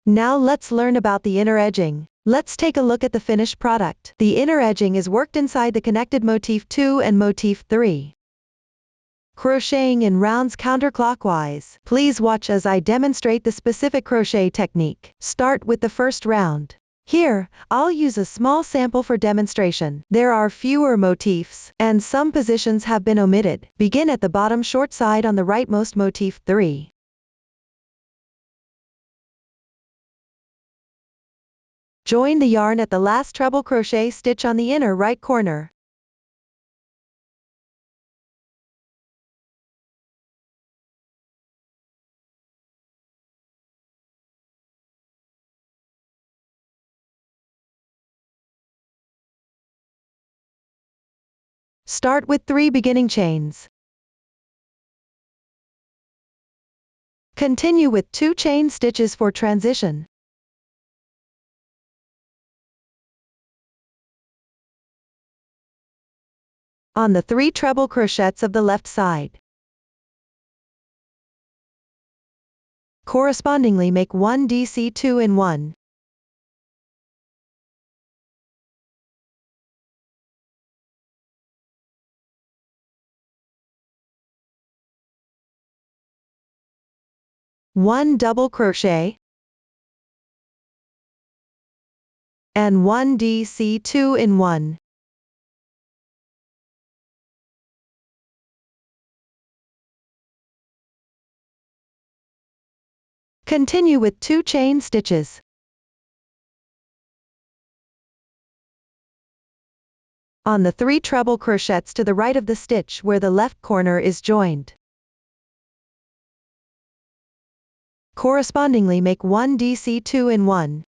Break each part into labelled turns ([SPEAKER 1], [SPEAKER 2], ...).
[SPEAKER 1] Now let's learn about the inner edging. Let's take a look at the finished product. The inner edging is worked inside the connected motif 2 and motif 3. Crocheting in rounds counterclockwise. Please watch as I demonstrate the specific crochet technique. Start with the first round. Here, I'll use a small sample for demonstration. There are fewer motifs, and some positions have been omitted. Begin at the bottom short side on the rightmost motif 3. Join the yarn at the last treble crochet stitch on the inner right corner. Start with 3 beginning chains. Continue with 2 chain stitches for transition. On the 3 treble crochets of the left side. Correspondingly make 1 DC2 in 1. One double crochet and 1 DC2 in 1. Continue with 2 chain stitches. On the 3 treble crochets to the right of the stitch where the left corner is joined. Correspondingly make 1 DC2 in 1.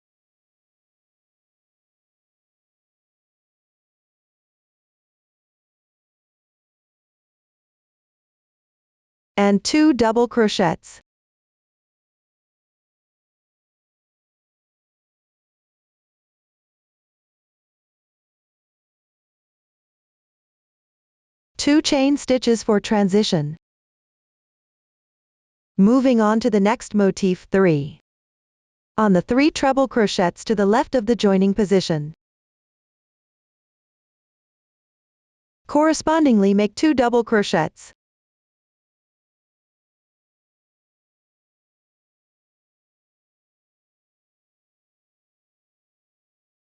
[SPEAKER 1] And 2 double crochets. Two chain stitches for transition. Moving on to the next motif 3. On the 3 treble crochets to the left of the joining position. Correspondingly make 2 double crochets.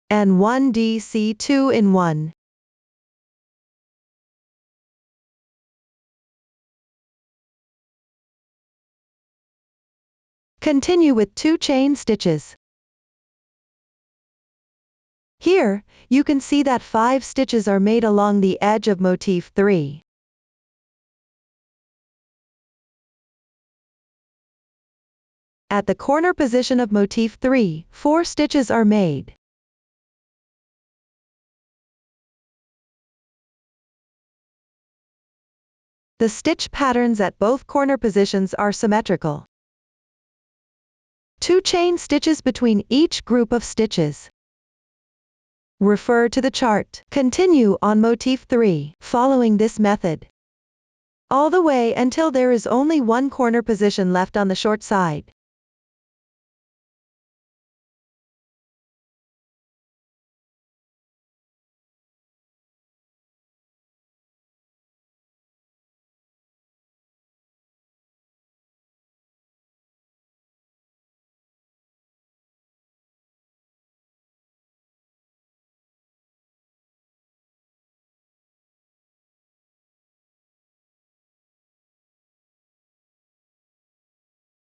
[SPEAKER 1] And 1 DC2 in 1. Continue with 2 chain stitches. Here, you can see that 5 stitches are made along the edge of motif 3. At the corner position of motif 3, 4 stitches are made. The stitch patterns at both corner positions are symmetrical. 2 chain stitches between each group of stitches. Refer to the chart. Continue on motif 3, following this method, all the way until there is only 1 corner position left on the short side.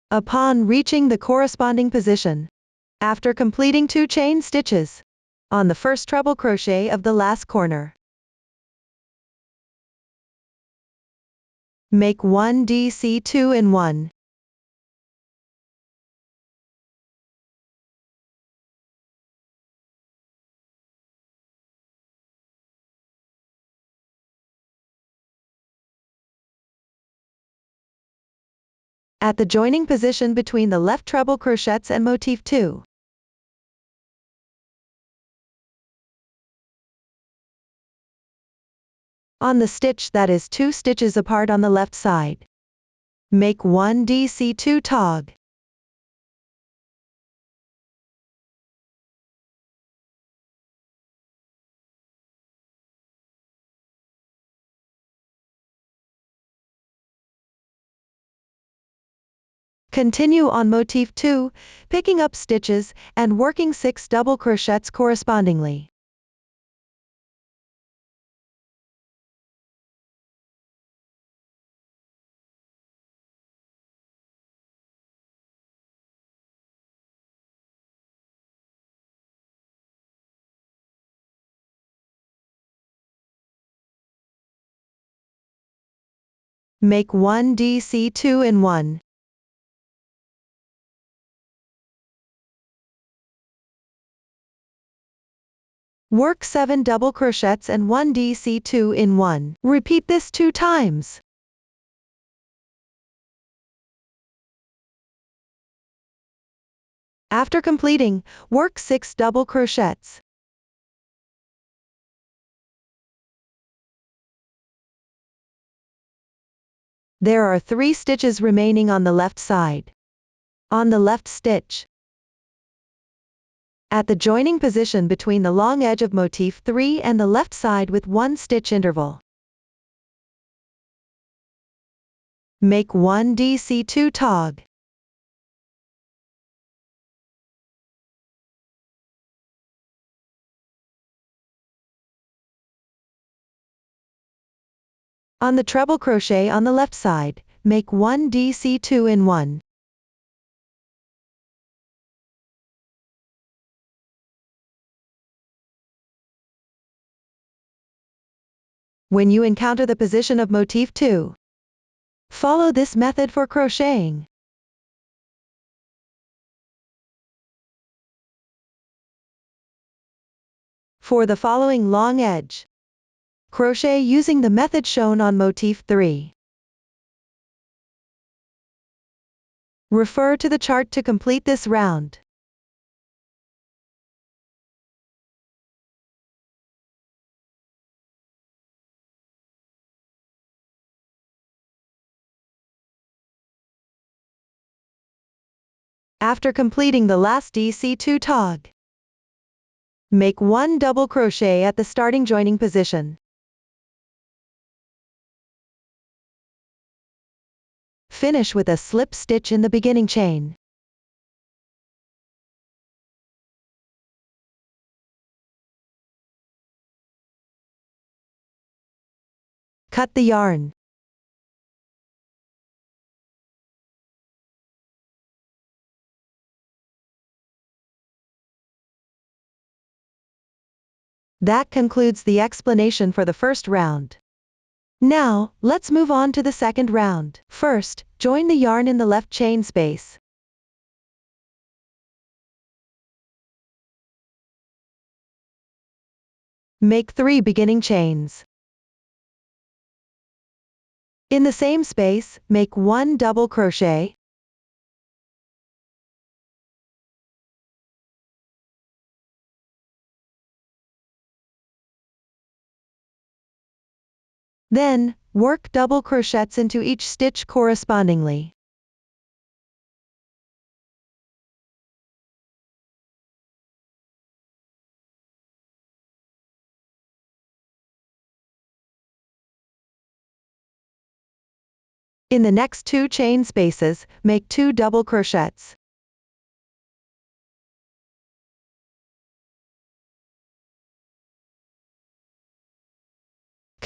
[SPEAKER 1] Upon reaching the corresponding position, after completing 2 chain stitches, on the first treble crochet of the last corner, make 1 DC2 in 1. At the joining position between the left treble crochets and motif 2. On the stitch that is 2 stitches apart on the left side, make 1 DC2 tog. Continue on motif 2, picking up stitches and working 6 double crochets correspondingly. Make 1 DC2 in 1. Work 7 double crochets and 1 DC2 in 1. Repeat this 2 times. After completing, work 6 double crochets. There are 3 stitches remaining on the left side. On the left stitch, at the joining position between the long edge of motif 3 and the left side with 1 stitch interval, make 1 DC2 tog. On the treble crochet on the left side, make 1 DC2 in 1. When you encounter the position of motif 2, follow this method for crocheting. For the following long edge, crochet using the method shown on motif 3. Refer to the chart to complete this round. After completing the last DC2 tog, make 1 double crochet at the starting joining position. Finish with a slip stitch in the beginning chain. Cut the yarn. That concludes the explanation for the first round. Now, let's move on to the second round. First, join the yarn in the left chain space. Make 3 beginning chains. In the same space, make 1 double crochet. Then, work double crochets into each stitch correspondingly. In the next 2 chain spaces, make 2 double crochets.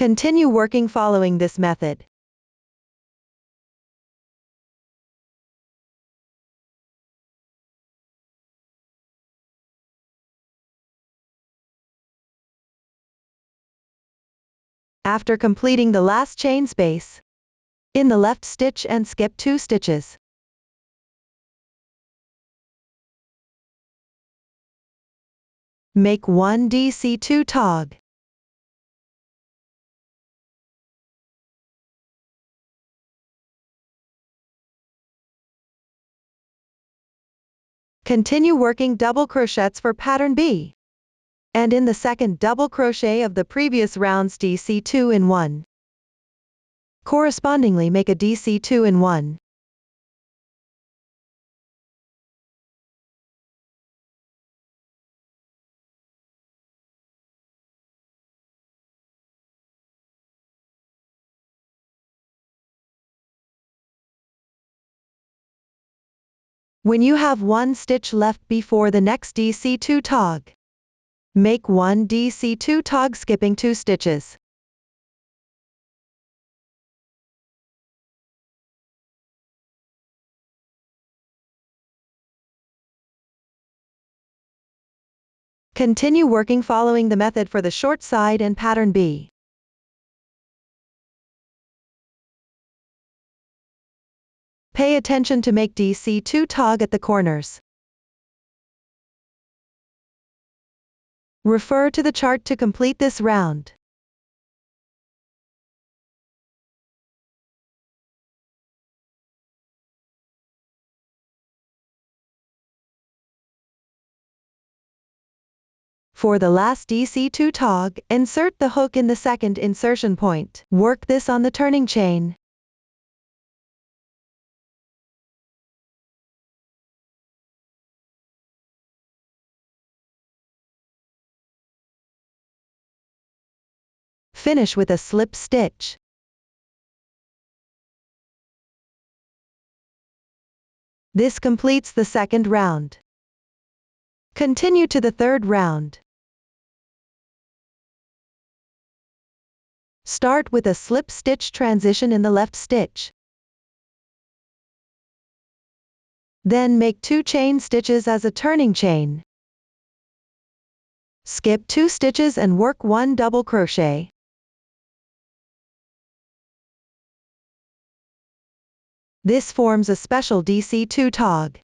[SPEAKER 1] Continue working following this method. After completing the last chain space, in the left stitch and skip 2 stitches. Make 1 DC2 tog. Continue working double crochets for pattern B. And in the second double crochet of the previous round's DC2 in 1. Correspondingly make a DC2 in 1. When you have one stitch left before the next DC2 tog, make one DC2 tog skipping 2 stitches. Continue working following the method for the short side and pattern B. Pay attention to make DC2 tog at the corners. Refer to the chart to complete this round. For the last DC2 tog, insert the hook in the second insertion point. Work this on the turning chain. Finish with a slip stitch. This completes the second round. Continue to the third round. Start with a slip stitch transition in the left stitch. Then make 2 chain stitches as a turning chain. Skip 2 stitches and work 1 double crochet. This forms a special DC2 tog.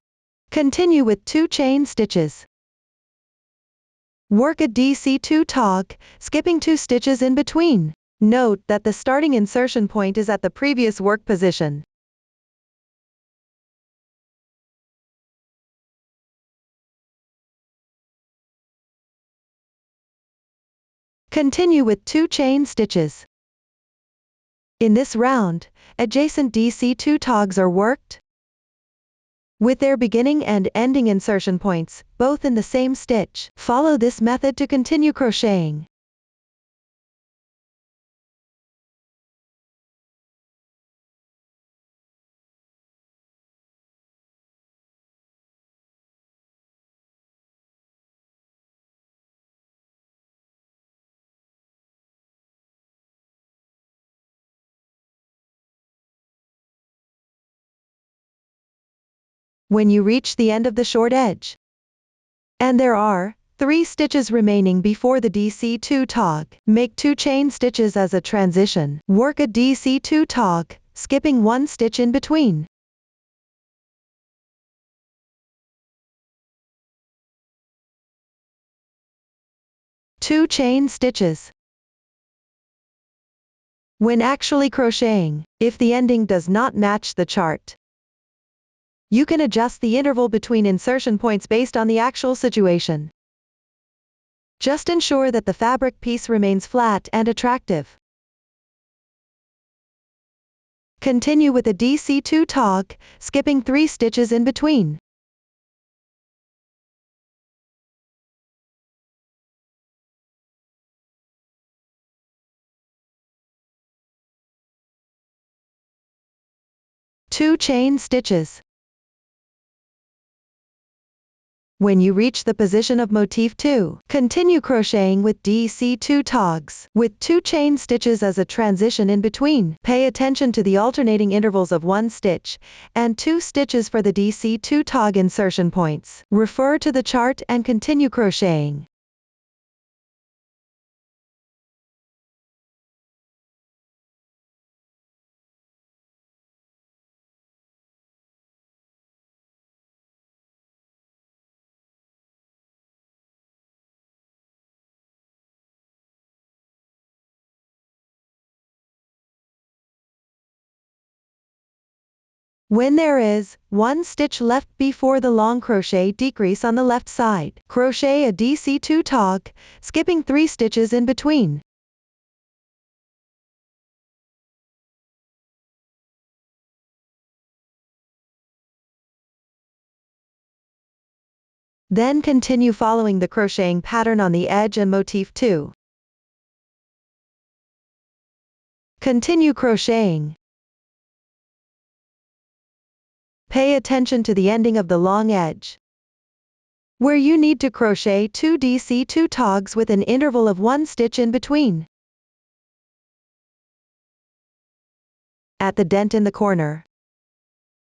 [SPEAKER 1] Continue with 2 chain stitches. Work a DC2 tog, skipping 2 stitches in between. Note that the starting insertion point is at the previous work position. Continue with 2 chain stitches. In this round, adjacent DC2 togs are worked, with their beginning and ending insertion points, both in the same stitch. Follow this method to continue crocheting. When you reach the end of the short edge, and there are 3 stitches remaining before the DC2 tog, make 2 chain stitches as a transition. Work a DC2 tog, skipping 1 stitch in between. Two chain stitches. When actually crocheting, if the ending does not match the chart, you can adjust the interval between insertion points based on the actual situation. Just ensure that the fabric piece remains flat and attractive. Continue with a DC2 tog, skipping 3 stitches in between. Two chain stitches. When you reach the position of motif 2, continue crocheting with DC2 togs, with 2 chain stitches as a transition in between. Pay attention to the alternating intervals of 1 stitch, and 2 stitches for the DC2 tog insertion points. Refer to the chart and continue crocheting. When there is 1 stitch left before the long crochet decrease on the left side, crochet a DC2 tog, skipping 3 stitches in between. Then continue following the crocheting pattern on the edge and motif 2. Continue crocheting. Pay attention to the ending of the long edge, where you need to crochet 2 DC2 togs with an interval of 1 stitch in between. At the dent in the corner,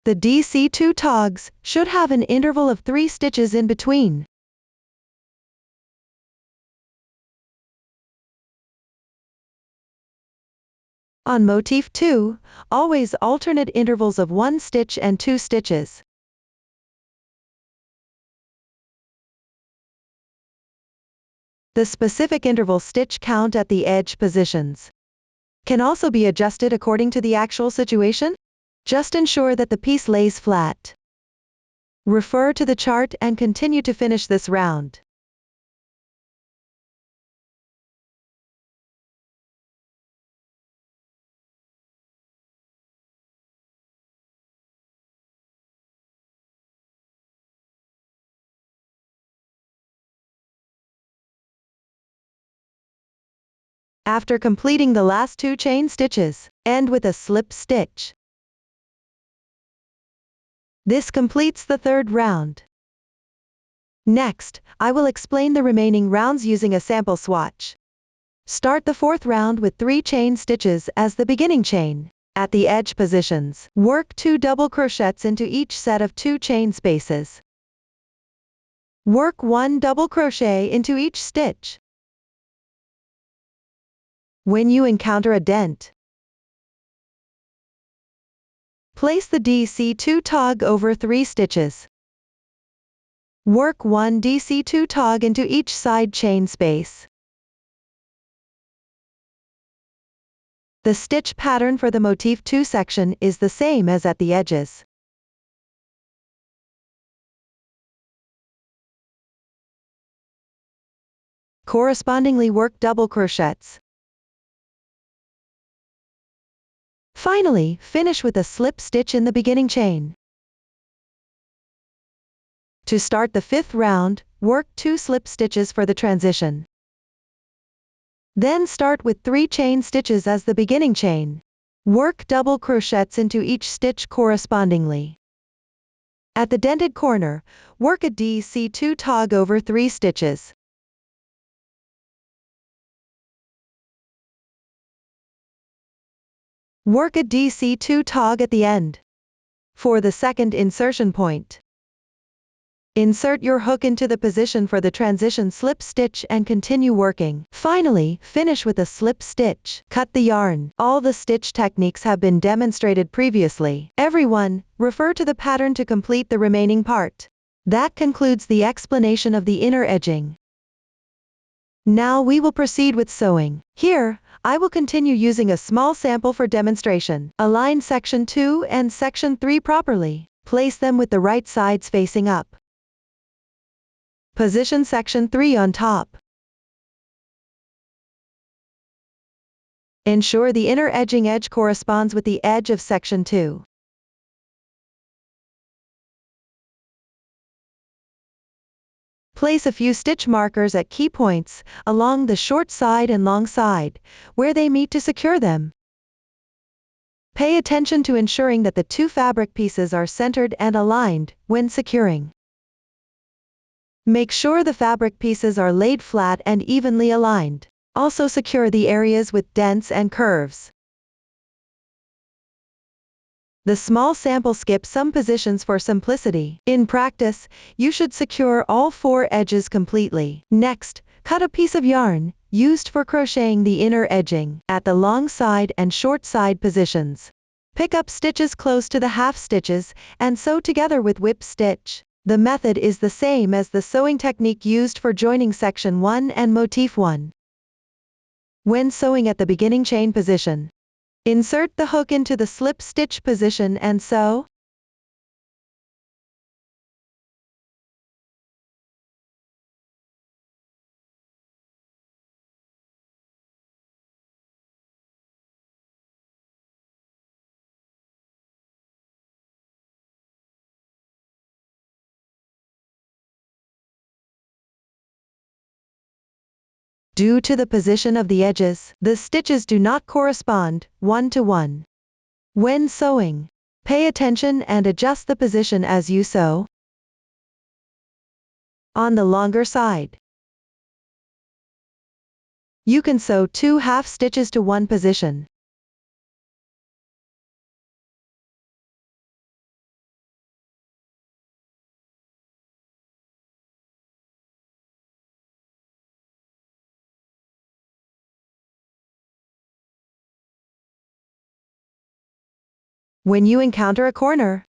[SPEAKER 1] the DC2 togs should have an interval of 3 stitches in between. On motif 2, always alternate intervals of 1 stitch and 2 stitches. The specific interval stitch count at the edge positions can also be adjusted according to the actual situation. Just ensure that the piece lays flat. Refer to the chart and continue to finish this round. After completing the last 2 chain stitches, end with a slip stitch. This completes the 3rd round. Next, I will explain the remaining rounds using a sample swatch. Start the 4th round with 3 chain stitches as the beginning chain. At the edge positions, work 2 double crochets into each set of 2 chain spaces. Work 1 double crochet into each stitch. When you encounter a dent, place the DC2 tog over 3 stitches. Work 1 DC2 tog into each side chain space. The stitch pattern for the motif 2 section is the same as at the edges. Correspondingly work double crochets. Finally, finish with a slip stitch in the beginning chain. To start the 5th round, work 2 slip stitches for the transition. Then start with 3 chain stitches as the beginning chain. Work double crochets into each stitch correspondingly. At the dented corner, work a DC2 tog over 3 stitches. Work a DC2 tog at the end. For the 2nd insertion point, insert your hook into the position for the transition slip stitch and continue working. Finally, finish with a slip stitch. Cut the yarn. All the stitch techniques have been demonstrated previously. Everyone, refer to the pattern to complete the remaining part. That concludes the explanation of the inner edging. Now we will proceed with sewing. Here, I will continue using a small sample for demonstration. Align section 2 and section 3 properly. Place them with the right sides facing up. Position section 3 on top. Ensure the inner edging edge corresponds with the edge of section 2. Place a few stitch markers at key points, along the short side and long side, where they meet to secure them. Pay attention to ensuring that the 2 fabric pieces are centered and aligned when securing. Make sure the fabric pieces are laid flat and evenly aligned. Also secure the areas with dents and curves. The small sample skips some positions for simplicity. In practice, you should secure all 4 edges completely. Next, cut a piece of yarn, used for crocheting the inner edging, at the long side and short side positions. Pick up stitches close to the half stitches, and sew together with whip stitch. The method is the same as the sewing technique used for joining section 1 and motif 1. When sewing at the beginning chain position, insert the hook into the slip stitch position and sew. Due to the position of the edges, the stitches do not correspond 1 to 1. When sewing, Pay attention and adjust the position as you sew. On the longer side, you can sew 2 half stitches to one position. When you encounter a corner,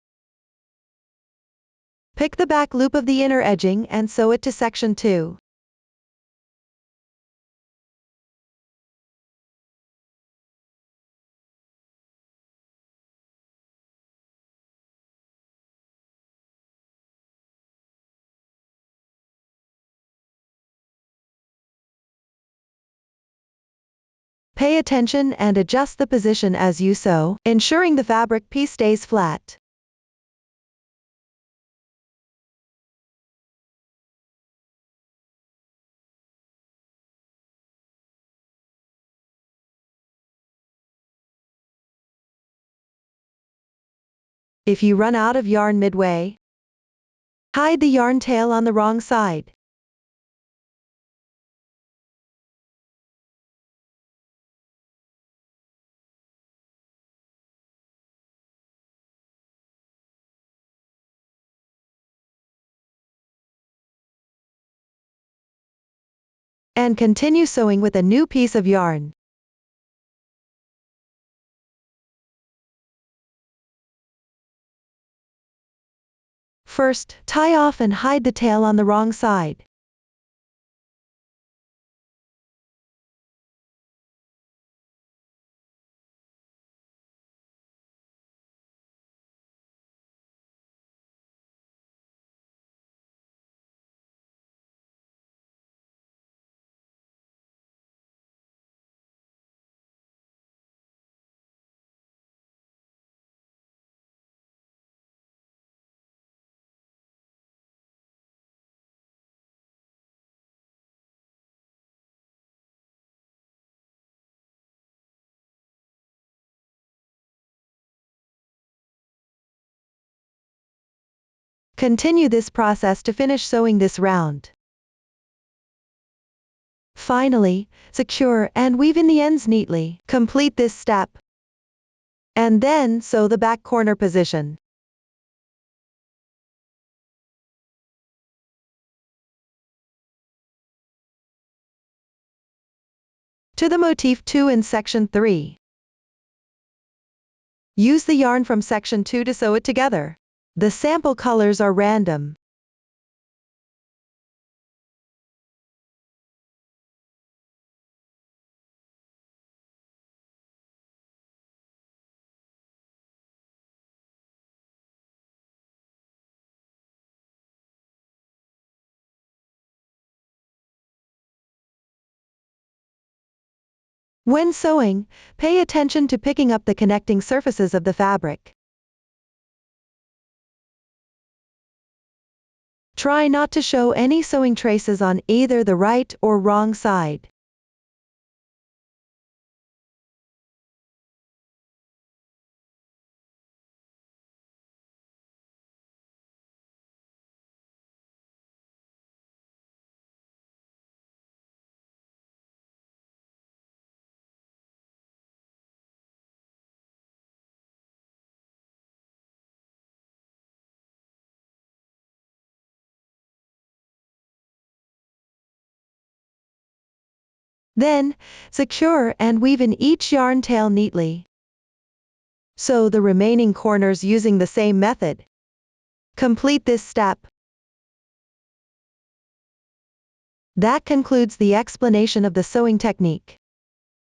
[SPEAKER 1] pick the back loop of the inner edging and sew it to section 2. Pay attention and adjust the position as you sew, ensuring the fabric piece stays flat. If you run out of yarn midway, hide the yarn tail on the wrong side. And continue sewing with a new piece of yarn. First, tie off and hide the tail on the wrong side. Continue this process to finish sewing this round. Finally, secure and weave in the ends neatly. Complete this step. And then sew the back corner position. To the motif 2 in section 3. Use the yarn from section 2 to sew it together. The sample colors are random. When sewing, pay attention to picking up the connecting surfaces of the fabric. Try not to show any sewing traces on either the right or wrong side. Then, secure and weave in each yarn tail neatly. Sew the remaining corners using the same method. Complete this step. That concludes the explanation of the sewing technique.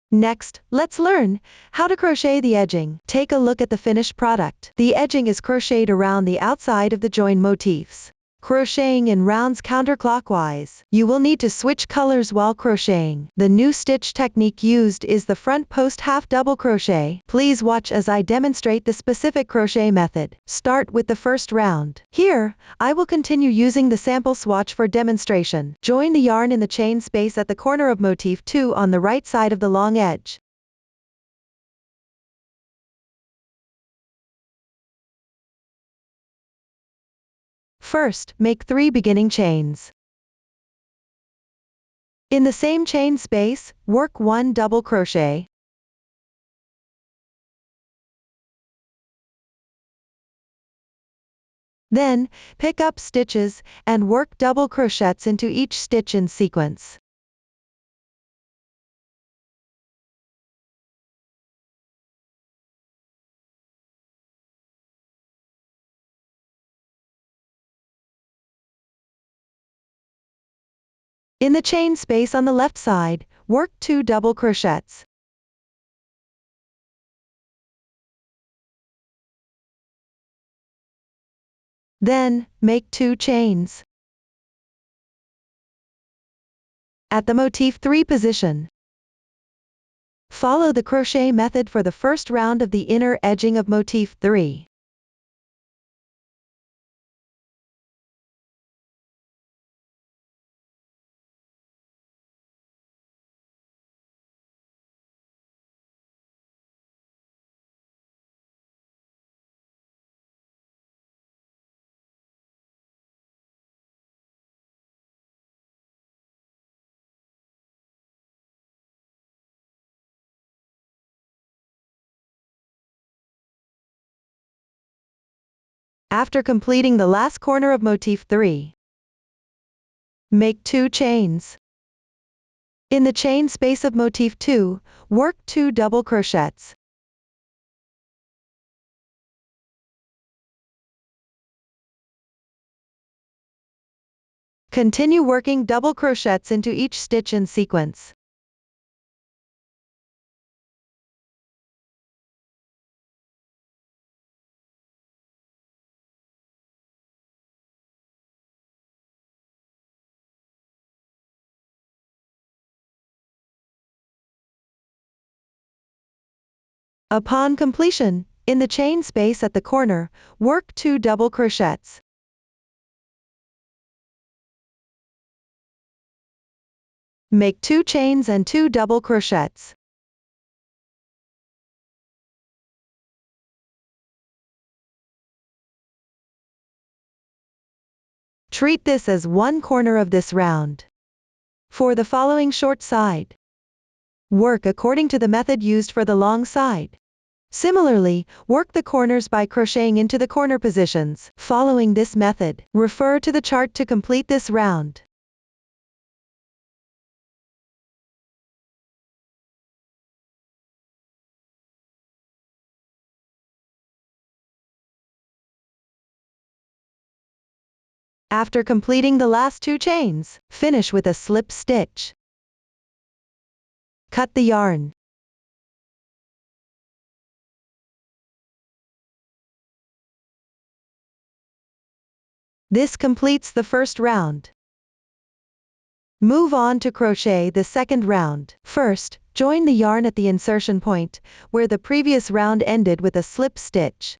[SPEAKER 1] Next, let's learn how to crochet the edging. Take a look at the finished product. The edging is crocheted around the outside of the join motifs. Crocheting in rounds counterclockwise. You will need to switch colors while crocheting. The new stitch technique used is the front post half double crochet. Please watch as I demonstrate the specific crochet method. Start with the first round. Here, I will continue using the sample swatch for demonstration. Join the yarn in the chain space at the corner of motif 2 on the right side of the long edge. First, make 3 beginning chains. In the same chain space, work 1 double crochet. Then, pick up stitches, and work double crochets into each stitch in sequence. In the chain space on the left side, work 2 double crochets. Then, make 2 chains. At the motif 3 position, follow the crochet method for the first round of the inner edging of motif 3. After completing the last corner of motif 3, make 2 chains. In the chain space of motif 2, work 2 double crochets. Continue working double crochets into each stitch in sequence. Upon completion, in the chain space at the corner, work 2 double crochets. Make 2 chains and 2 double crochets. Treat this as one corner of this round. For the following short side, work according to the method used for the long side. Similarly, work the corners by crocheting into the corner positions. Following this method, refer to the chart to complete this round. After completing the last 2 chains, finish with a slip stitch. Cut the yarn. This completes the first round. Move on to crochet the second round. First, join the yarn at the insertion point, where the previous round ended with a slip stitch.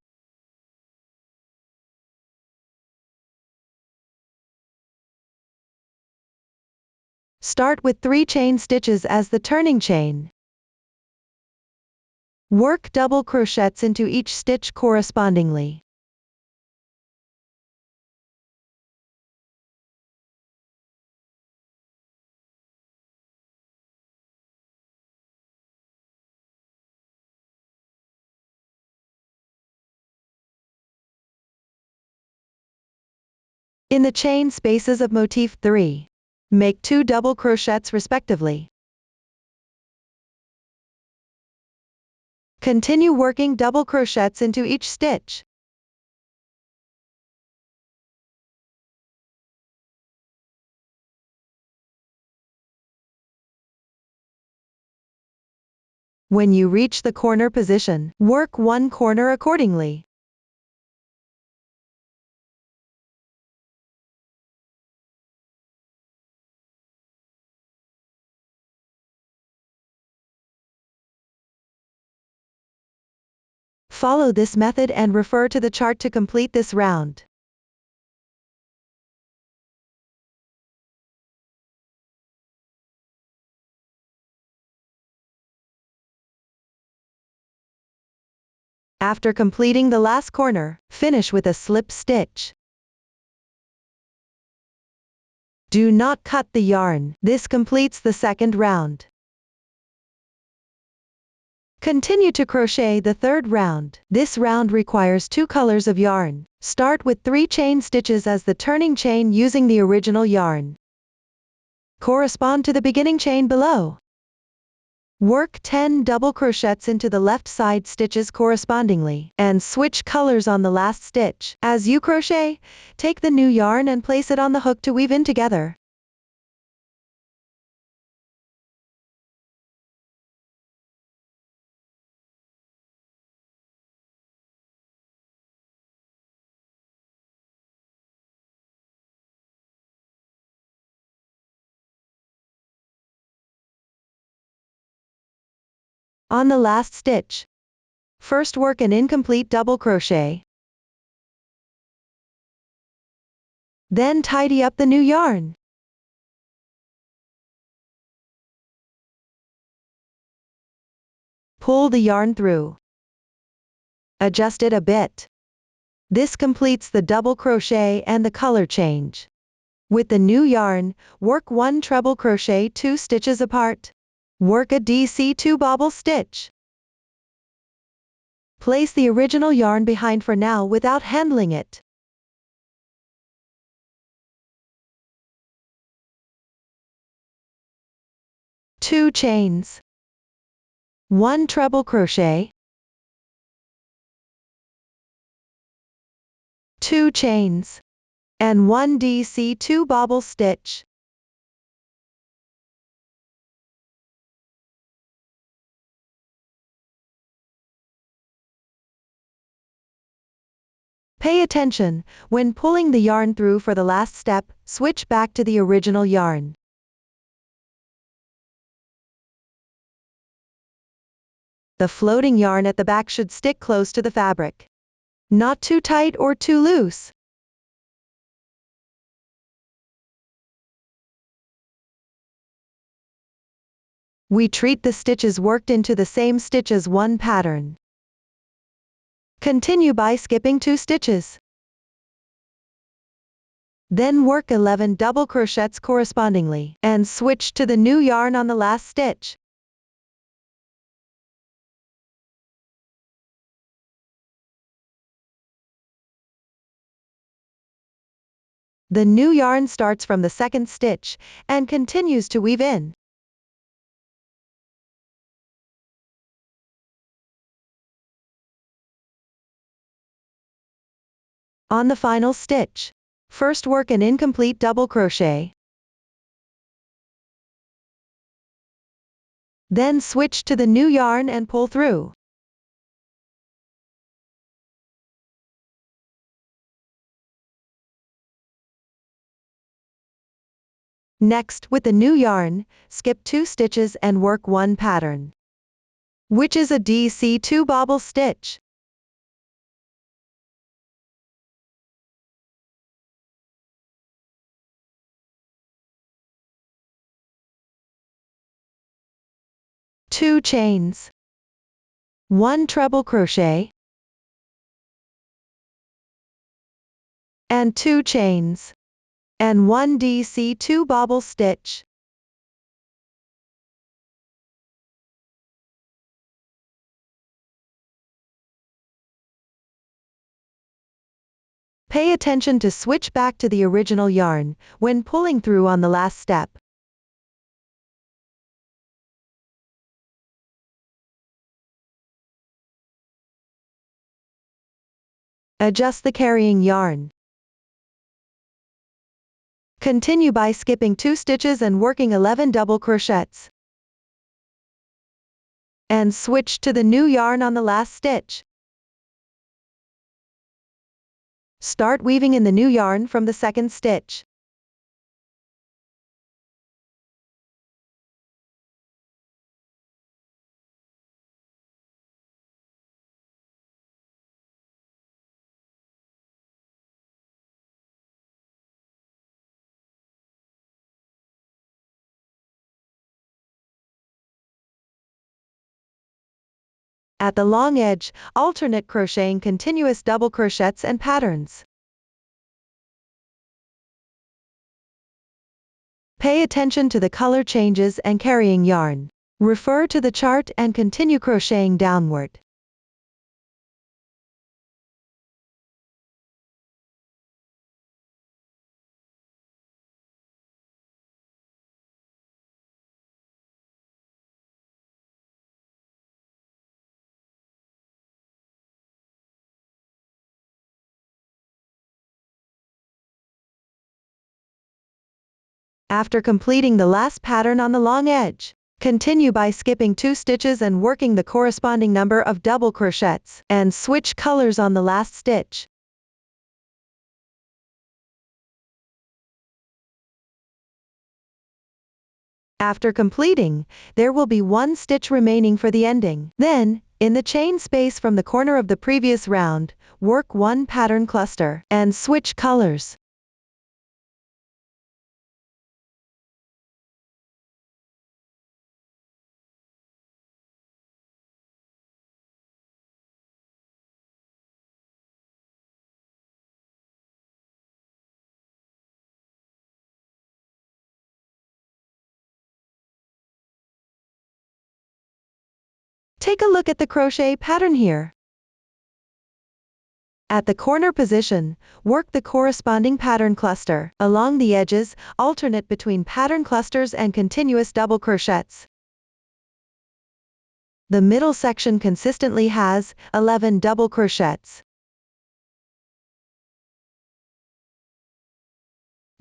[SPEAKER 1] Start with 3 chain stitches as the turning chain. Work double crochets into each stitch correspondingly. In the chain spaces of motif 3, make 2 double crochets respectively. Continue working double crochets into each stitch. When you reach the corner position, work one corner accordingly. Follow this method and refer to the chart to complete this round. After completing the last corner, finish with a slip stitch. Do not cut the yarn. This completes the second round. Continue to crochet the third round. This round requires 2 colors of yarn. Start with 3 chain stitches as the turning chain using the original yarn. Correspond to the beginning chain below. Work 10 double crochets into the left side stitches correspondingly, and switch colors on the last stitch. As you crochet, take the new yarn and place it on the hook to weave in together. On the last stitch, first work an incomplete double crochet. Then tidy up the new yarn. Pull the yarn through. Adjust it a bit. This completes the double crochet and the color change. With the new yarn, work 1 treble crochet 2 stitches apart. Work a DC2 bobble stitch. Place the original yarn behind for now without handling it. Two chains. 1 treble crochet. 2 chains. And 1 DC2 bobble stitch. Pay attention, when pulling the yarn through for the last step, switch back to the original yarn. The floating yarn at the back should stick close to the fabric. Not too tight or too loose. We treat the stitches worked into the same stitch as one pattern. Continue by skipping 2 stitches. Then work 11 double crochets correspondingly, and switch to the new yarn on the last stitch. The new yarn starts from the second stitch, and continues to weave in. On the final stitch, first work an incomplete double crochet. Then switch to the new yarn and pull through. Next, with the new yarn, skip 2 stitches and work 1 pattern, which is a DC2 bobble stitch. Two chains. 1 treble crochet. And 2 chains. And 1 DC2 bobble stitch. Pay attention to switch back to the original yarn when pulling through on the last step. Adjust the carrying yarn. Continue by skipping 2 stitches and working 11 double crochets. And switch to the new yarn on the last stitch. Start weaving in the new yarn from the second stitch. At the long edge, alternate crocheting continuous double crochets and patterns. Pay attention to the color changes and carrying yarn. Refer to the chart and continue crocheting downward. After completing the last pattern on the long edge, continue by skipping 2 stitches and working the corresponding number of double crochets, and switch colors on the last stitch. After completing, there will be 1 stitch remaining for the ending. Then, in the chain space from the corner of the previous round, work 1 pattern cluster, and switch colors. Take a look at the crochet pattern here. At the corner position, work the corresponding pattern cluster. Along the edges, alternate between pattern clusters and continuous double crochets. The middle section consistently has 11 double crochets.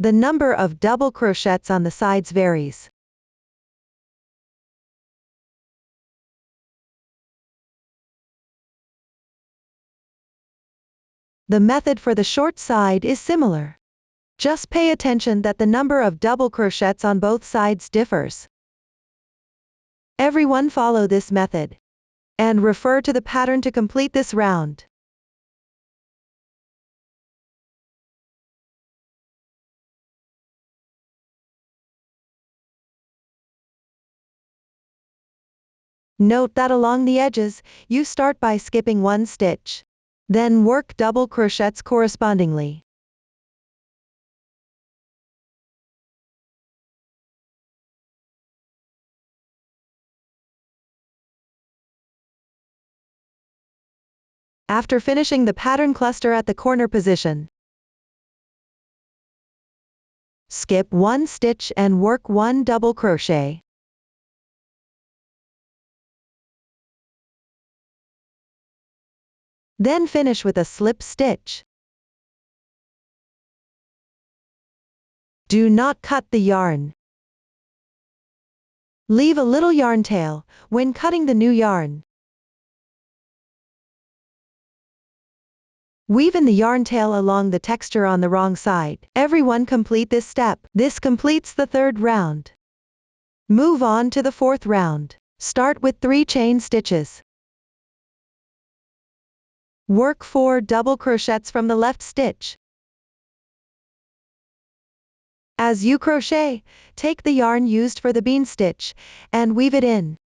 [SPEAKER 1] The number of double crochets on the sides varies. The method for the short side is similar. Just pay attention that the number of double crochets on both sides differs. Everyone follow this method. And refer to the pattern to complete this round. Note that along the edges, you start by skipping 1 stitch. Then work double crochets correspondingly. After finishing the pattern cluster at the corner position, skip 1 stitch and work 1 double crochet. Then finish with a slip stitch. Do not cut the yarn. Leave a little yarn tail when cutting the new yarn. Weave in the yarn tail along the texture on the wrong side. Everyone complete this step. This completes the 3rd round. Move on to the 4th round. Start with 3 chain stitches. Work 4 double crochets from the left stitch. As you crochet, take the yarn used for the bean stitch and weave it in.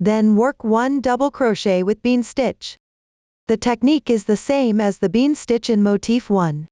[SPEAKER 1] Then work 1 double crochet with bean stitch. The technique is the same as the bean stitch in motif 1.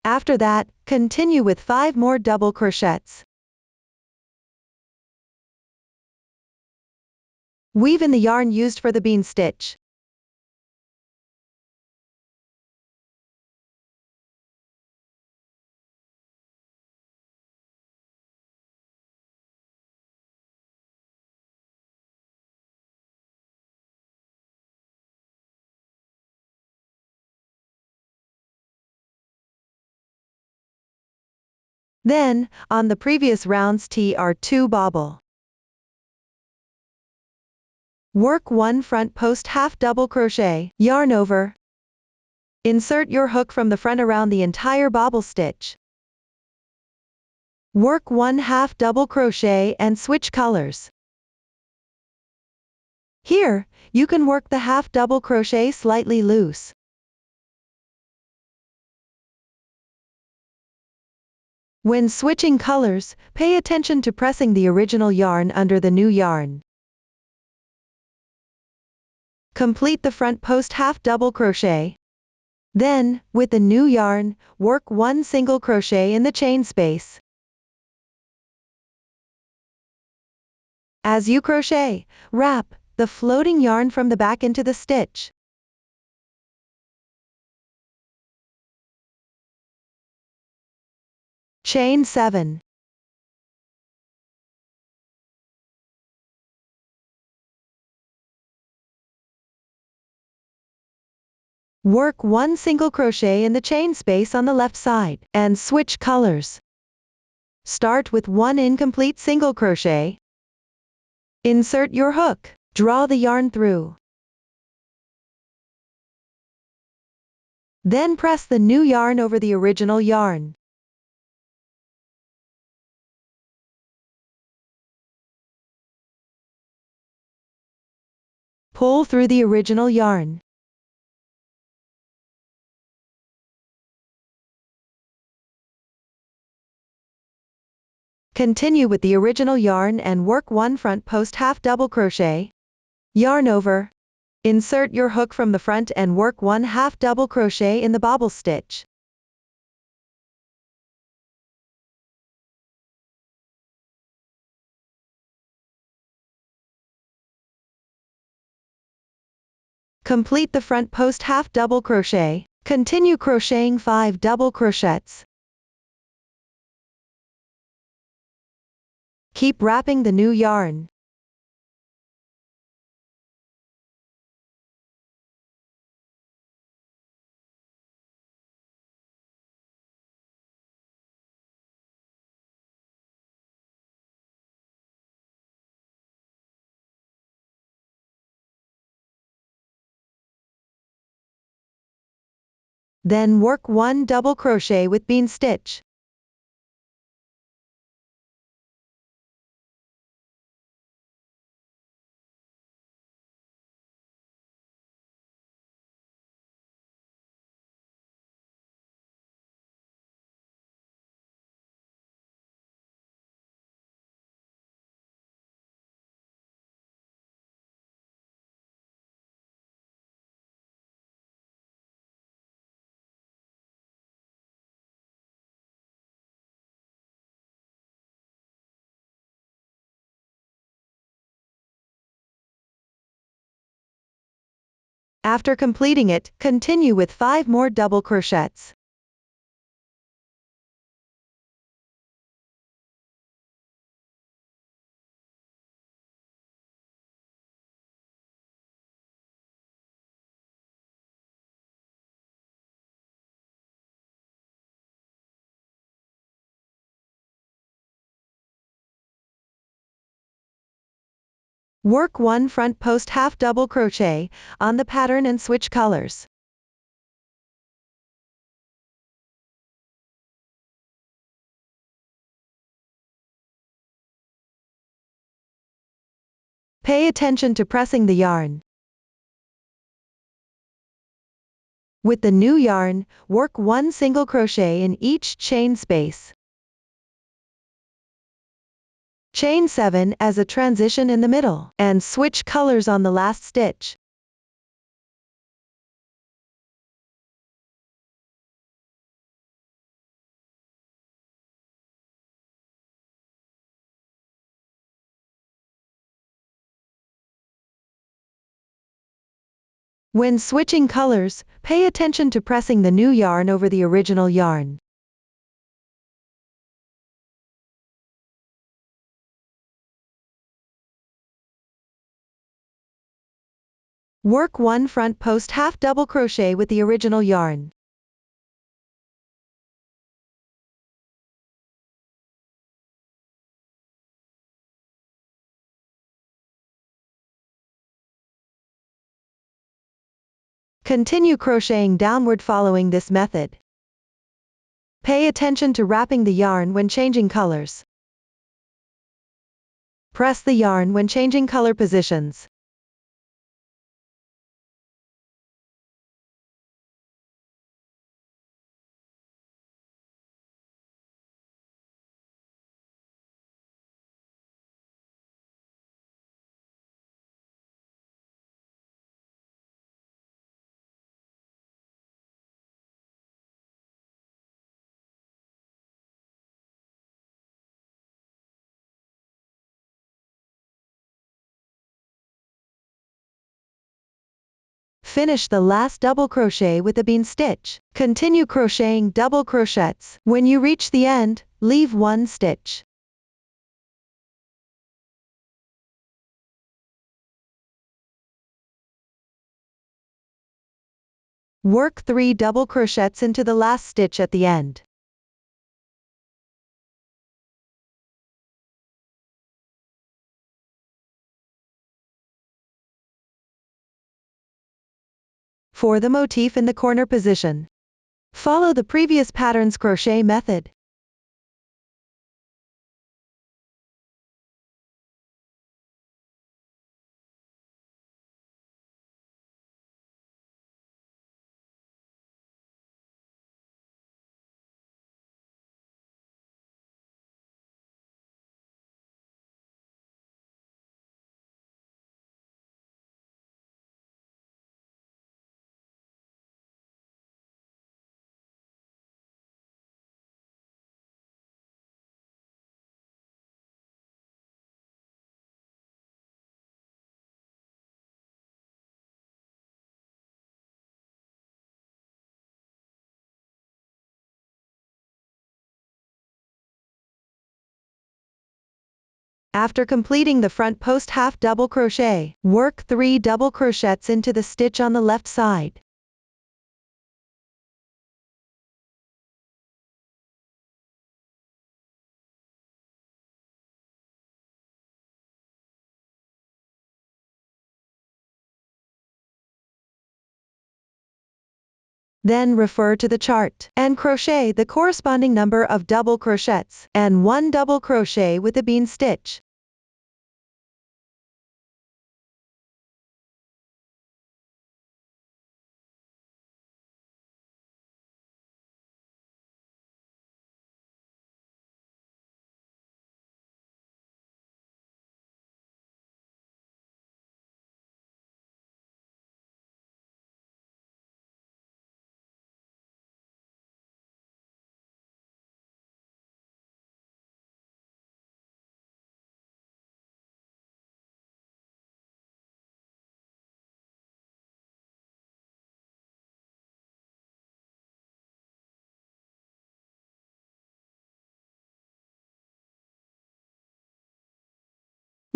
[SPEAKER 1] After that, continue with 5 more double crochets. Weave in the yarn used for the bean stitch. Then, on the previous round's TR2 bobble, work 1 front post half double crochet, yarn over. Insert your hook from the front around the entire bobble stitch. Work 1 half double crochet and switch colors. Here, you can work the half double crochet slightly loose. When switching colors, pay attention to pressing the original yarn under the new yarn. Complete the front post half double crochet. Then, with the new yarn, work 1 single crochet in the chain space. As you crochet, wrap the floating yarn from the back into the stitch. Chain 7. Work 1 single crochet in the chain space on the left side, and switch colors. Start with 1 incomplete single crochet. Insert your hook. Draw the yarn through. Then press the new yarn over the original yarn. Pull through the original yarn. Continue with the original yarn and work 1 front post half double crochet. Yarn over. Insert your hook from the front and work 1 half double crochet in the bobble stitch. Complete the front post half double crochet. Continue crocheting 5 double crochets. Keep wrapping the new yarn. Then work 1 double crochet with bean stitch. After completing it, continue with 5 more double crochets. Work 1 front post half double crochet on the pattern and switch colors. Pay attention to pressing the yarn. With the new yarn, work 1 single crochet in each chain space. Chain 7 as a transition in the middle, and switch colors on the last stitch. When switching colors, pay attention to pressing the new yarn over the original yarn. Work 1 front post half double crochet with the original yarn. Continue crocheting downward following this method. Pay attention to wrapping the yarn when changing colors. Press the yarn when changing color positions. Finish the last double crochet with a bean stitch. Continue crocheting double crochets. When you reach the end, leave one stitch. Work 3 double crochets into the last stitch at the end. For the motif in the corner position, follow the previous pattern's crochet method. After completing the front post half double crochet, work 3 double crochets into the stitch on the left side. Then refer to the chart and crochet the corresponding number of double crochets and 1 double crochet with a bean stitch.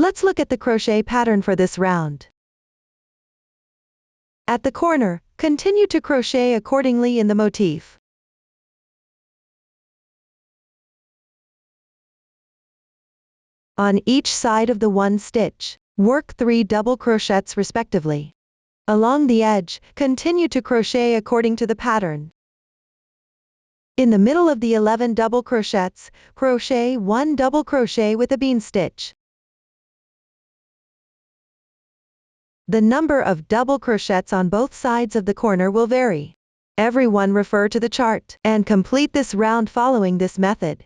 [SPEAKER 1] Let's look at the crochet pattern for this round. At the corner, continue to crochet accordingly in the motif. On each side of the 1 stitch, work 3 double crochets respectively. Along the edge, continue to crochet according to the pattern. In the middle of the 11 double crochets, crochet 1 double crochet with a bean stitch. The number of double crochets on both sides of the corner will vary. Everyone refer to the chart and complete this round following this method.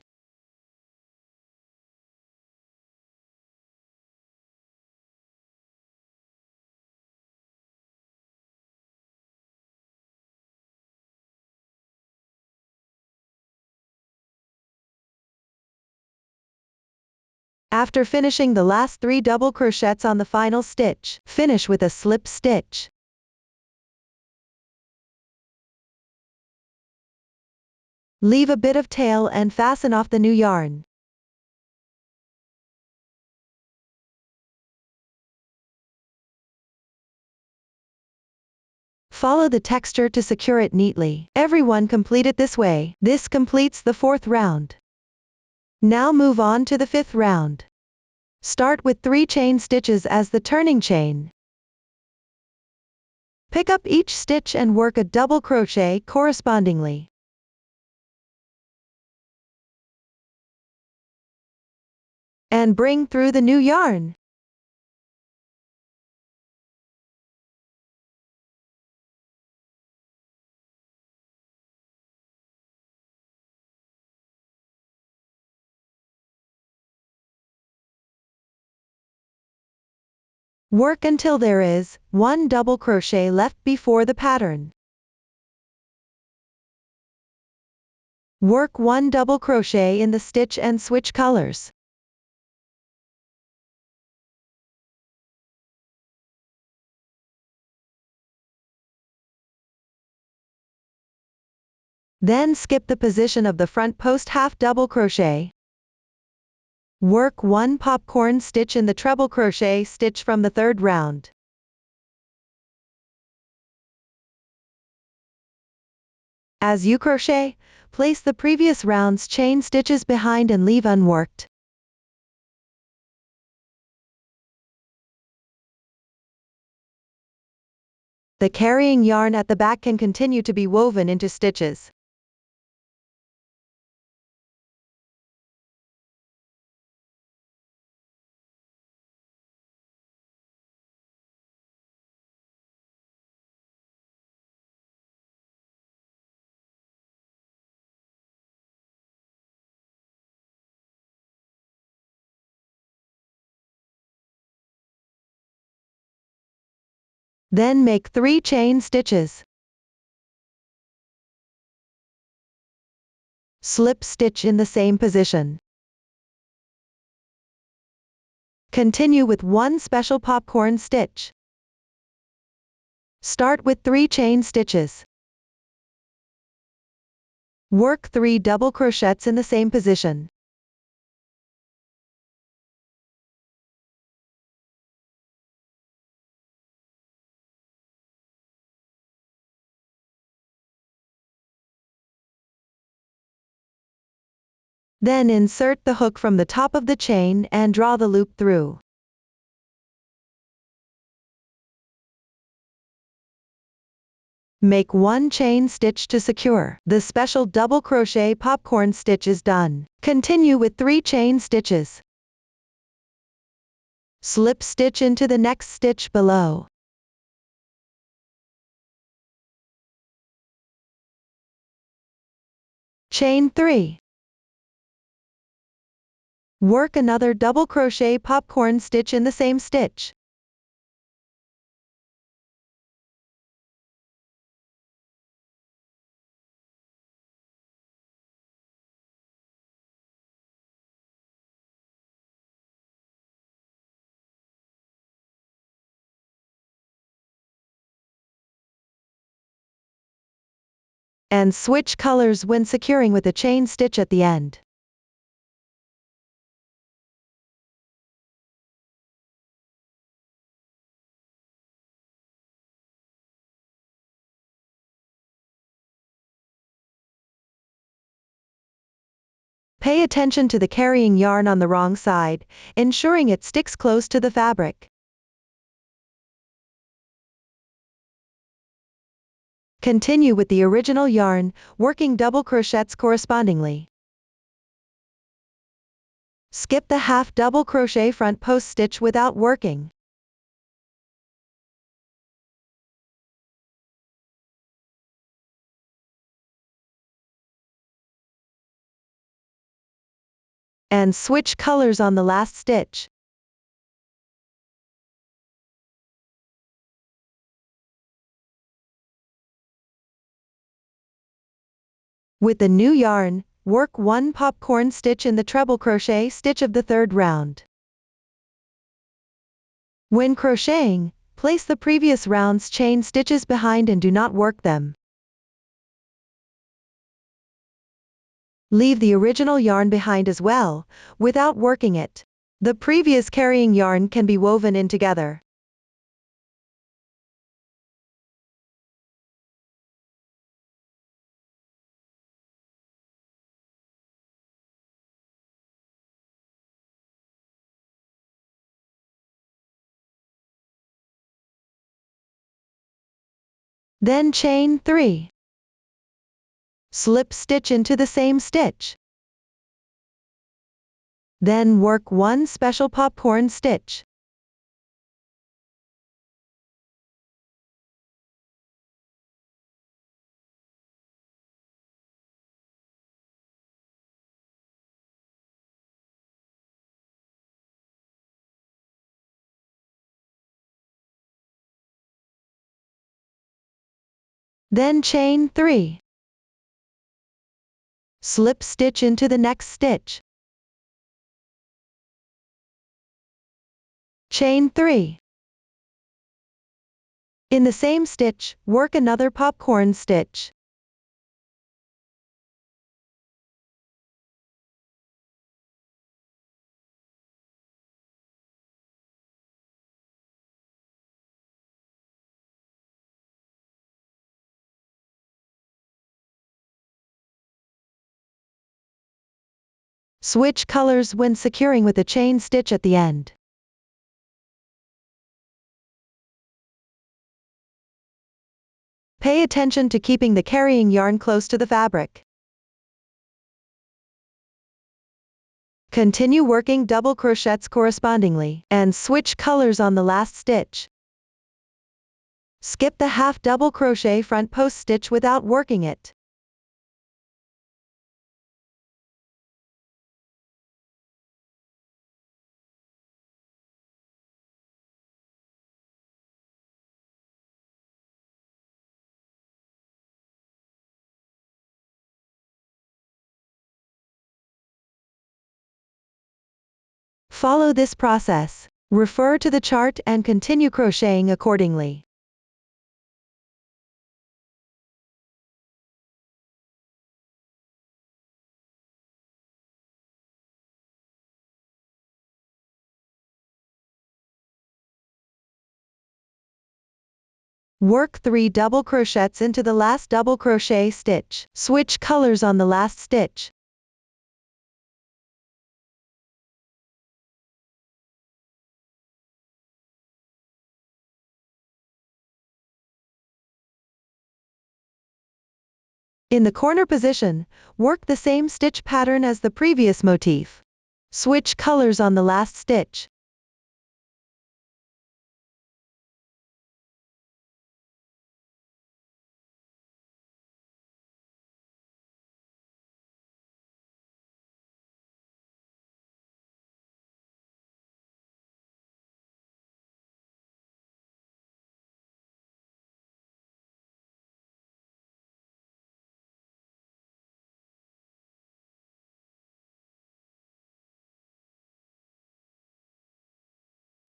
[SPEAKER 1] After finishing the last 3 double crochets on the final stitch, finish with a slip stitch. Leave a bit of tail and fasten off the new yarn. Follow the texture to secure it neatly. Everyone complete it this way. This completes the 4th round. Now move on to the 5th round. Start with 3 chain stitches as the turning chain. Pick up each stitch and work a double crochet correspondingly. And bring through the new yarn. Work until there is 1 double crochet left before the pattern. Work 1 double crochet in the stitch and switch colors. Then skip the position of the front post half double crochet. Work 1 popcorn stitch in the treble crochet stitch from the 3rd round. As you crochet, place the previous round's chain stitches behind and leave unworked. The carrying yarn at the back can continue to be woven into stitches. Then make 3 chain stitches. Slip stitch in the same position. Continue with 1 special popcorn stitch. Start with 3 chain stitches. Work 3 double crochets in the same position. Then insert the hook from the top of the chain and draw the loop through. Make 1 chain stitch to secure. The special double crochet popcorn stitch is done. Continue with 3 chain stitches. Slip stitch into the next stitch below. Chain 3. Work another double crochet popcorn stitch in the same stitch. And switch colors when securing with a chain stitch at the end. Pay attention to the carrying yarn on the wrong side, ensuring it sticks close to the fabric. Continue with the original yarn, working double crochets correspondingly. Skip the half double crochet front post stitch without working. And switch colors on the last stitch. With the new yarn, work 1 popcorn stitch in the treble crochet stitch of the 3rd round. When crocheting, place the previous round's chain stitches behind and do not work them. Leave the original yarn behind as well, without working it. The previous carrying yarn can be woven in together. Then chain 3. Slip stitch into the same stitch. Then work 1 special popcorn stitch. Then chain 3. Slip stitch into the next stitch. Chain 3. In the same stitch, work another popcorn stitch. Switch colors when securing with a chain stitch at the end. Pay attention to keeping the carrying yarn close to the fabric. Continue working double crochets correspondingly, and switch colors on the last stitch. Skip the half double crochet front post stitch without working it. Follow this process. Refer to the chart and continue crocheting accordingly. Work 3 double crochets into the last double crochet stitch. Switch colors on the last stitch. In the corner position, work the same stitch pattern as the previous motif. Switch colors on the last stitch.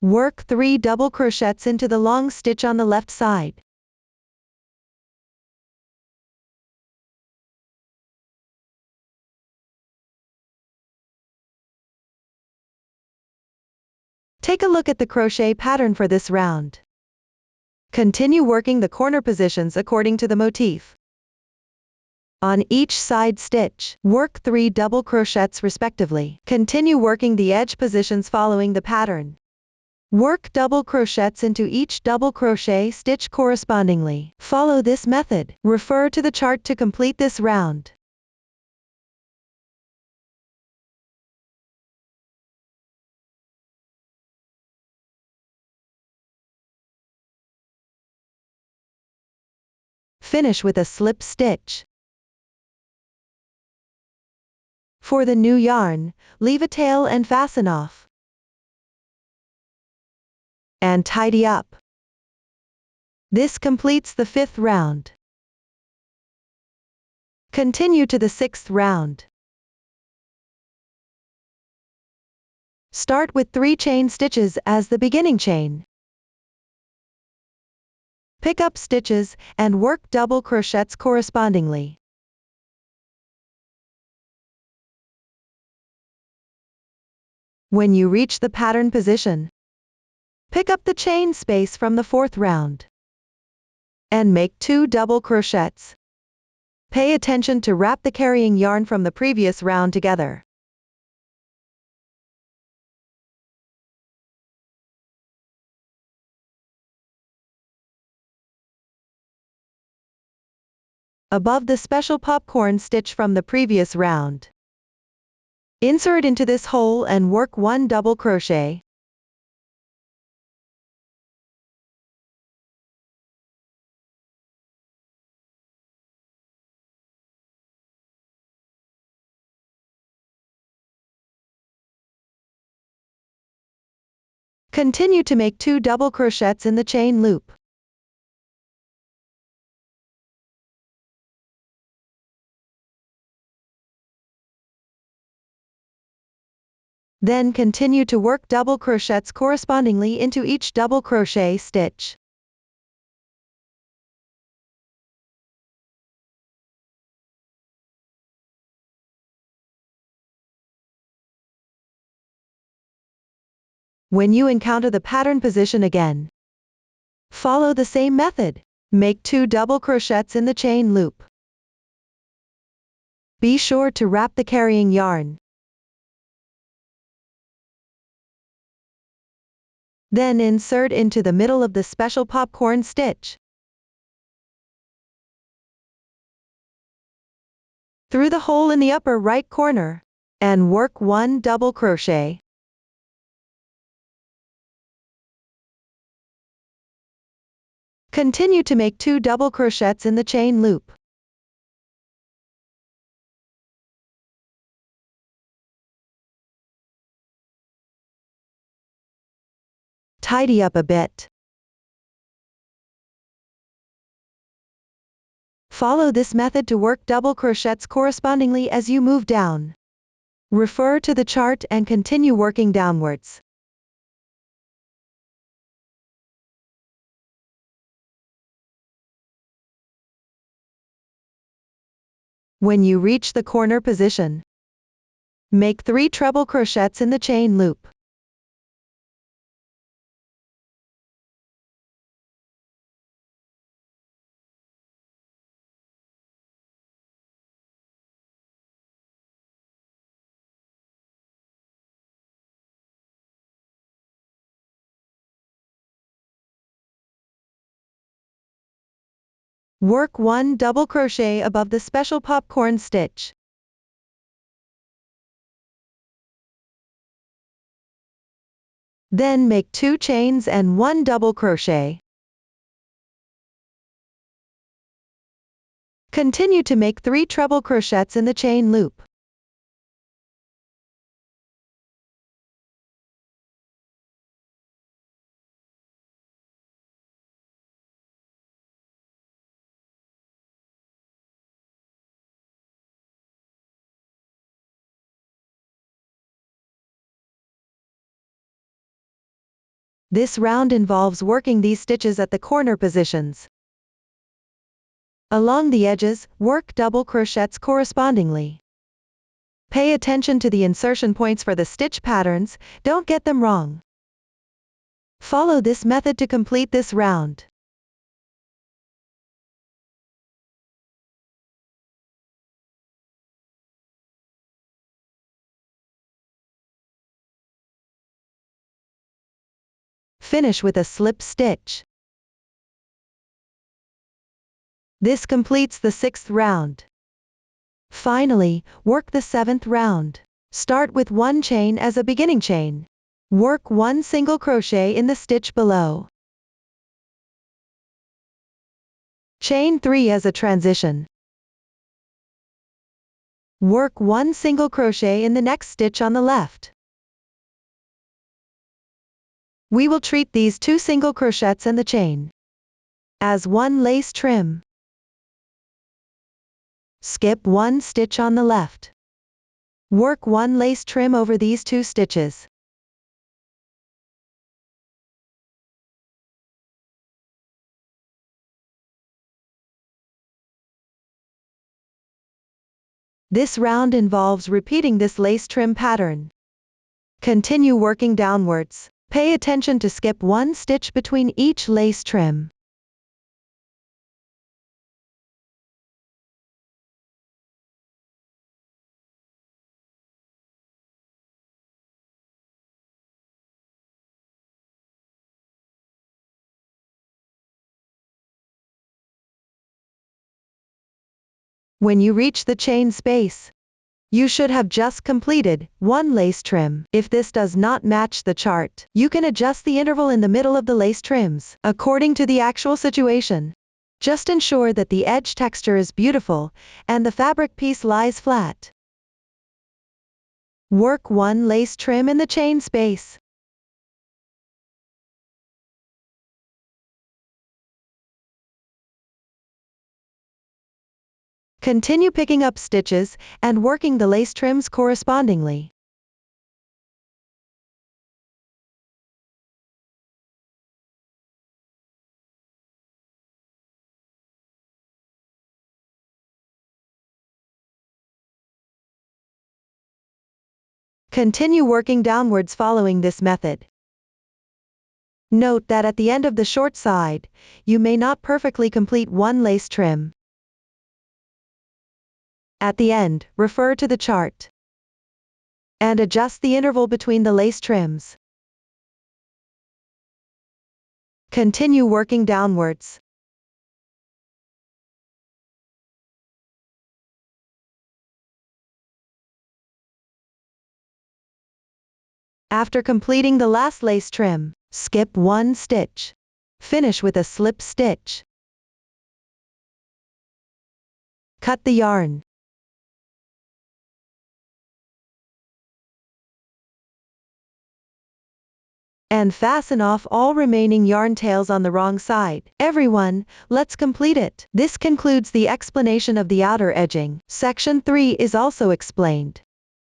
[SPEAKER 1] Work 3 double crochets into the long stitch on the left side. Take a look at the crochet pattern for this round. Continue working the corner positions according to the motif. On each side stitch, work 3 double crochets respectively. Continue working the edge positions following the pattern. Work double crochets into each double crochet stitch correspondingly. Follow this method. Refer to the chart to complete this round. Finish with a slip stitch. For the new yarn, leave a tail and fasten off. And tidy up. This completes the 5th round. Continue to the 6th round. Start with 3 chain stitches as the beginning chain. Pick up stitches and work double crochets correspondingly. When you reach the pattern position, pick up the chain space from the 4th round and make 2 double crochets. Pay attention to wrap the carrying yarn from the previous round together. above the special popcorn stitch from the previous round. Insert into this hole and work 1 double crochet. Continue to make 2 double crochets in the chain loop. Then continue to work double crochets correspondingly into each double crochet stitch. When you encounter the pattern position again, follow the same method. Make 2 double crochets in the chain loop. Be sure to wrap the carrying yarn. Then insert into the middle of the special popcorn stitch. Through the hole in the upper right corner, and work 1 double crochet. Continue to make 2 double crochets in the chain loop. Tidy up a bit. Follow this method to work double crochets correspondingly as you move down. Refer to the chart and continue working downwards. When you reach the corner position, make 3 treble crochets in the chain loop. Work 1 double crochet above the special popcorn stitch. Then make 2 chains and 1 double crochet. Continue to make 3 treble crochets in the chain loop. This round involves working these stitches at the corner positions. Along the edges, work double crochets correspondingly. Pay attention to the insertion points for the stitch patterns, don't get them wrong. Follow this method to complete this round. Finish with a slip stitch. This completes the 6th round. Finally, work the 7th round. Start with 1 chain as a beginning chain. Work 1 single crochet in the stitch below. Chain 3 as a transition. Work 1 single crochet in the next stitch on the left. We will treat these 2 single crochets and the chain as 1 lace trim. Skip 1 stitch on the left. Work 1 lace trim over these 2 stitches. This round involves repeating this lace trim pattern. Continue working downwards. Pay attention to skip 1 stitch between each lace trim. When you reach the chain space, you should have just completed one lace trim. If this does not match the chart, you can adjust the interval in the middle of the lace trims, according to the actual situation. Just ensure that the edge texture is beautiful, and the fabric piece lies flat. Work one lace trim in the chain space. Continue picking up stitches and working the lace trims correspondingly. Continue working downwards following this method. Note that at the end of the short side, you may not perfectly complete one lace trim. At the end, refer to the chart and adjust the interval between the lace trims. Continue working downwards. After completing the last lace trim, skip one stitch. Finish with a slip stitch. Cut the yarn. And fasten off all remaining yarn tails on the wrong side. Everyone, let's complete it. This concludes the explanation of the outer edging. Section 3 is also explained.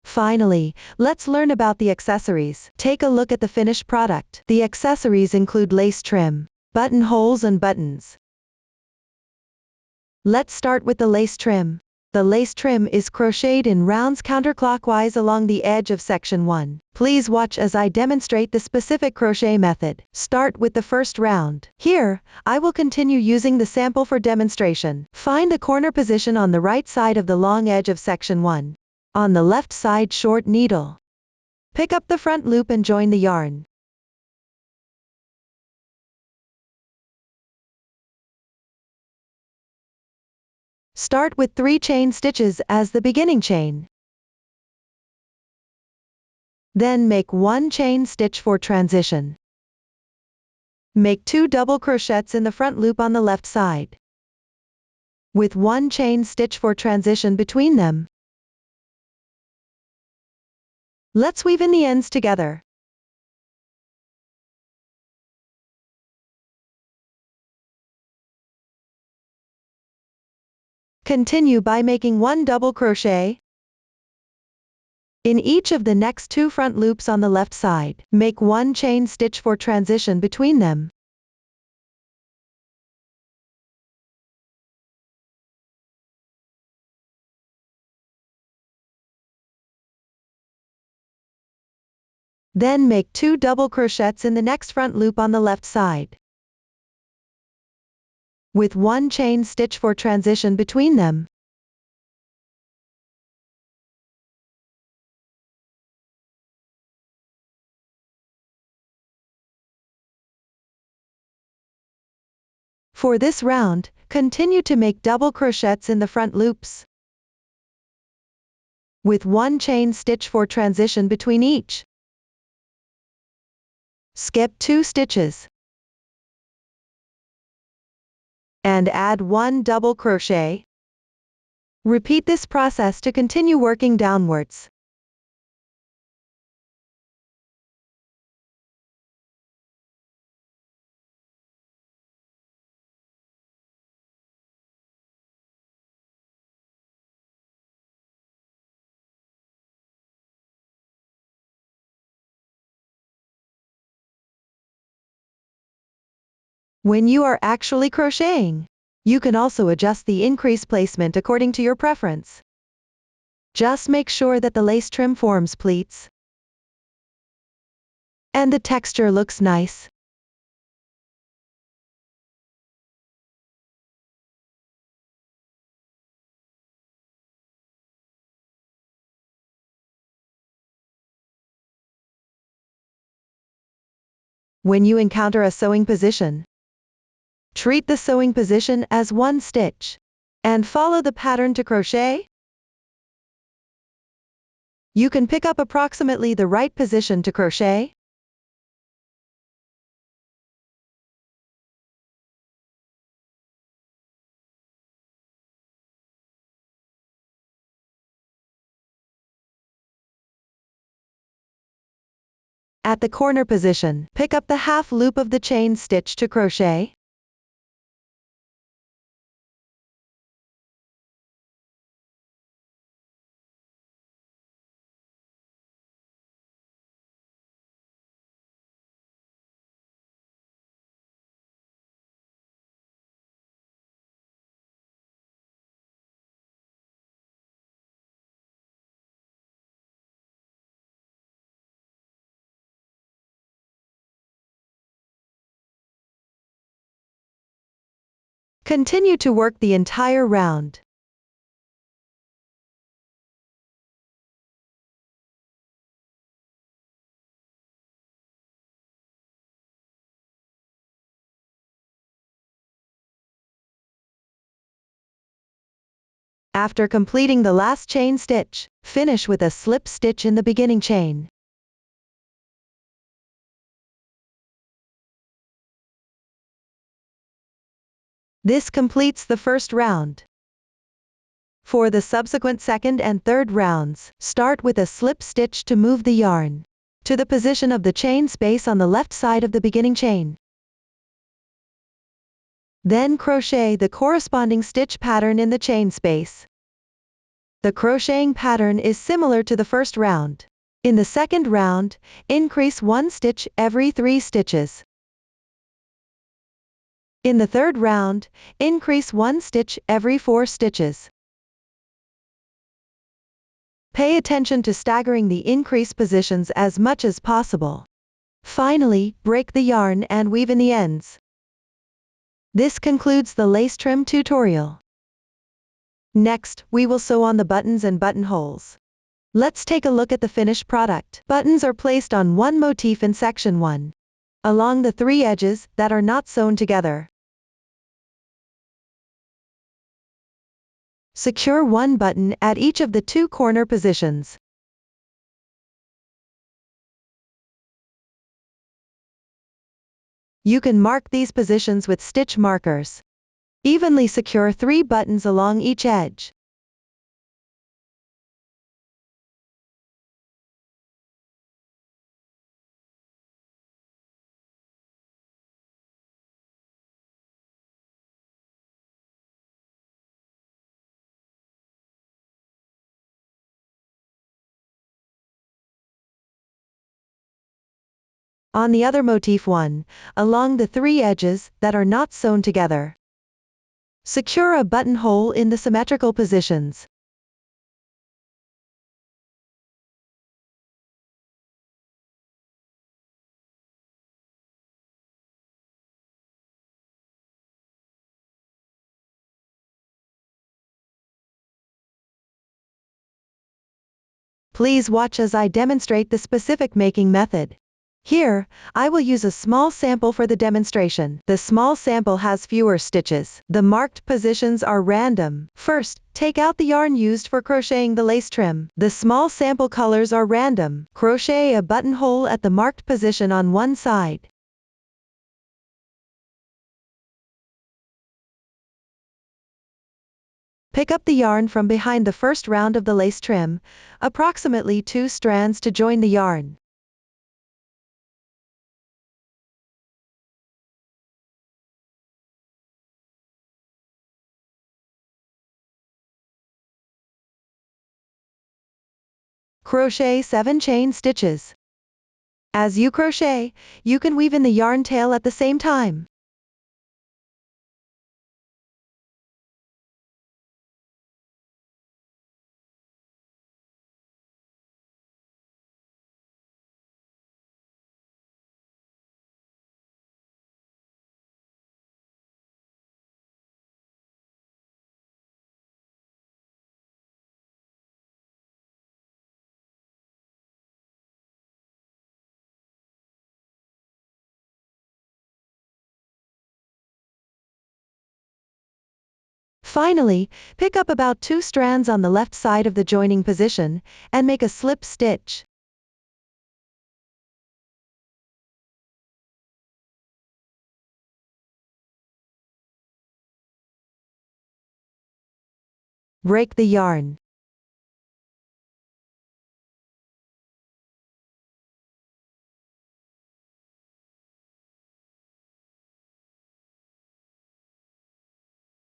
[SPEAKER 1] Finally, let's learn about the accessories. Take a look at the finished product. The accessories include lace trim, buttonholes and buttons. Let's start with the lace trim. The lace trim is crocheted in rounds counterclockwise along the edge of section 1. Please watch as I demonstrate the specific crochet method. Start with the first round. Here, I will continue using the sample for demonstration. Find the corner position on the right side of the long edge of section 1. On the left side short needle. Pick up the front loop and join the yarn. Start with 3 chain stitches as the beginning chain. Then make 1 chain stitch for transition. Make 2 double crochets in the front loop on the left side, with 1 chain stitch for transition between them. Let's weave in the ends together. Continue by making 1 double crochet in each of the next 2 front loops on the left side. Make 1 chain stitch for transition between them. Then make 2 double crochets in the next front loop on the left side, with 1 chain stitch for transition between them. For this round, continue to make double crochets in the front loops, with 1 chain stitch for transition between each. Skip 2 stitches and add 1 double crochet. Repeat this process to continue working downwards. When you are actually crocheting, you can also adjust the increase placement according to your preference. Just make sure that the lace trim forms pleats and the texture looks nice. When you encounter a sewing position, treat the sewing position as 1 stitch and follow the pattern to crochet. You can pick up approximately the right position to crochet. At the corner position, pick up the half loop of the chain stitch to crochet. Continue to work the entire round. After completing the last chain stitch, finish with a slip stitch in the beginning chain. This completes the first round. For the subsequent second and third rounds, start with a slip stitch to move the yarn to the position of the chain space on the left side of the beginning chain. Then crochet the corresponding stitch pattern in the chain space. The crocheting pattern is similar to the first round. In the second round, increase 1 stitch every 3 stitches. In the third round, increase 1 stitch every 4 stitches. Pay attention to staggering the increase positions as much as possible. Finally, break the yarn and weave in the ends. This concludes the lace trim tutorial. Next, we will sew on the buttons and buttonholes. Let's take a look at the finished product. Buttons are placed on one motif in section 1, along the 3 edges that are not sewn together. Secure one button at each of the 2 corner positions. You can mark these positions with stitch markers. Evenly secure 3 buttons along each edge. On the other motif 1, along the 3 edges that are not sewn together, secure a buttonhole in the symmetrical positions. Please watch as I demonstrate the specific making method. Here, I will use a small sample for the demonstration. The small sample has fewer stitches. The marked positions are random. First, take out the yarn used for crocheting the lace trim. The small sample colors are random. Crochet a buttonhole at the marked position on one side. Pick up the yarn from behind the first round of the lace trim, approximately 2 strands to join the yarn. Crochet 7 chain stitches. As you crochet, you can weave in the yarn tail at the same time. Finally, pick up about 2 strands on the left side of the joining position, and make a slip stitch. Break the yarn.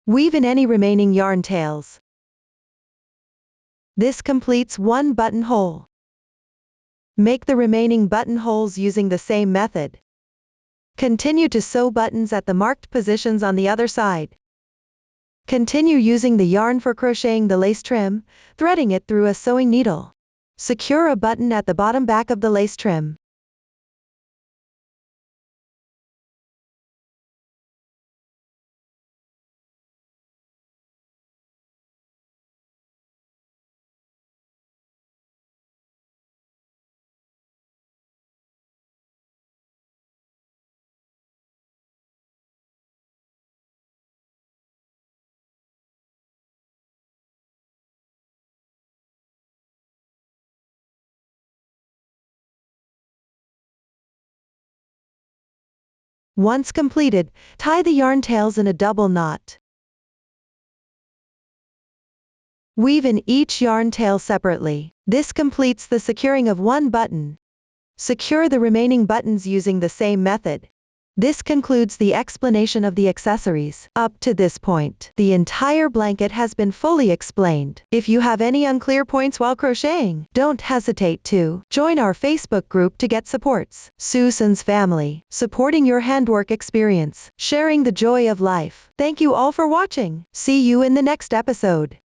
[SPEAKER 1] Weave in any remaining yarn tails. This completes one buttonhole. Make the remaining buttonholes using the same method. Continue to sew buttons at the marked positions on the other side. Continue using the yarn for crocheting the lace trim, threading it through a sewing needle. Secure a button at the bottom back of the lace trim. Once completed, tie the yarn tails in a double knot. Weave in each yarn tail separately. This completes the securing of one button. Secure the remaining buttons using the same method. This concludes the explanation of the accessories. Up to this point, the entire blanket has been fully explained. If you have any unclear points while crocheting, don't hesitate to join our Facebook group to get supports. Susan's Family, supporting your handwork experience, sharing the joy of life. Thank you all for watching. See you in the next episode.